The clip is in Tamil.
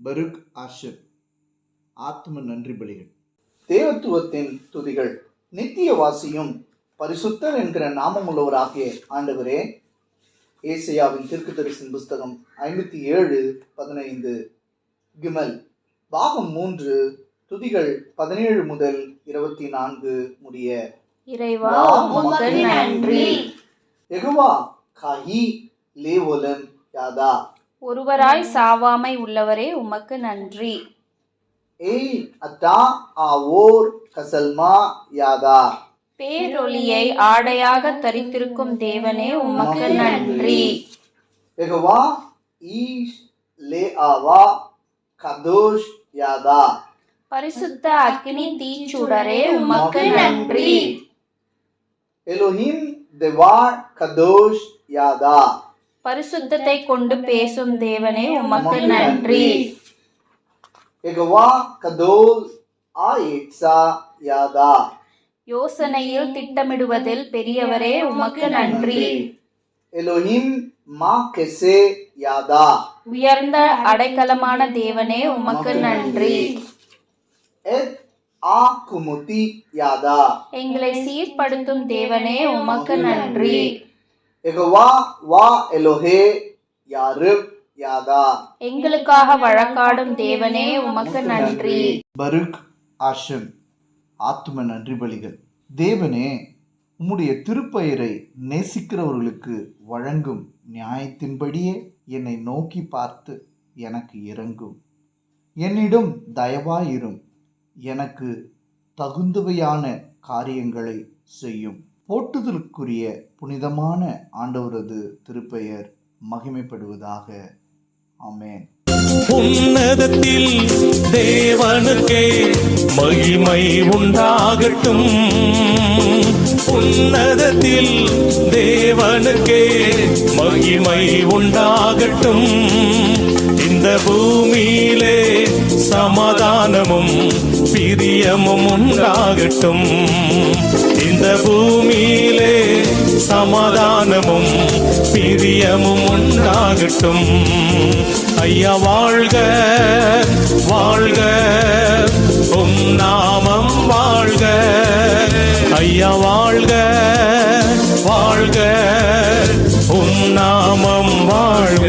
பருக் ஆஷர். ஆத்ம நன்றி பலிகள். தேவத்துவத்தின் துதிகள். நித்தியவாசியும் பரிசுத்தர் என்கிற நாமமுள்ளவராகிய ஆண்டவரே, ஏசாயாவின் தீர்க்கதரிசியின் புஸ்தகம் 57:15 கிமல் பாகம் 3 துதிகள் 17 முதல் 24 முடிய. இறைவா உமக்கு நன்றி. யெகோவா காஹி லேவோலம் யாதா. ஒருவராய் சாவாமை உள்ளவரே உமக்கு நன்றி. ஏய் அத்தா ஆவோர் கசல்மா யாதா. பேரொளியை ஆடையாக தரித்திருக்கும் தேவனே உமக்கு நன்றி. யெகோவா ஈஷ் லேஆவா கதோஷ் யாதா. பரிசுத்த அக்கினி தீச்சுடரே உமக்கு நன்றி. எலோஹிம் தேவார் கதோஷ் யாதா. பரிசுத்தத்தை கொண்டு பேசும் தேவனே உமக்கு நன்றி. யெகோவா கதோல் ஆயேட்சா யாதா. யோசனையில் திட்டமிடுவதில் பெரியவரே உமக்கு நன்றி. எலோஹிம் மா கெசே யாதா. உயர்ந்த அடைக்கலமான தேவனே உமக்கு நன்றி. எத் ஆ குமுதி யாதா. எங்களை சீர்படுத்தும் தேவனே உமக்கு நன்றி. யெகோவா வா எலோஹே யாரிப் யாதா. எங்களுக்காக வழக்காடும் தேவனே உமக்கு நன்றி. பருக் ஆஷம். ஆத்ம நன்றி பலிகள். தேவனே, உம்முடைய திருப்பெயரை நேசிக்கிறவர்களுக்கு வழங்கும் நியாயத்தின்படியே என்னை நோக்கி பார்த்து எனக்கு இரங்கும். என்னிடம் தயவாயிரும். எனக்கு தகுந்தவையான காரியங்களை செய்யும். போற்றுதலுக்குரிய புனிதமான ஆண்டவரது திருப்பெயர் மகிமைப்படுவதாக. ஆமென். உன்னதத்தில் தேவனுக்கே மகிமை உண்டாகட்டும். உன்னதத்தில் தேவனுக்கே மகிமை உண்டாகட்டும். இந்த பூமியிலே சமாதானமும் பிரியமும் உண்டாகட்டும். இந்த பூமியிலே சமாதானமும் பிரியமும் உண்டாகட்டும். ஐயா வாழ்க வாழ்க, உம் நாமம் வாழ்க. ஐயா வாழ்க வாழ்க, உம் நாமம் வாழ்க.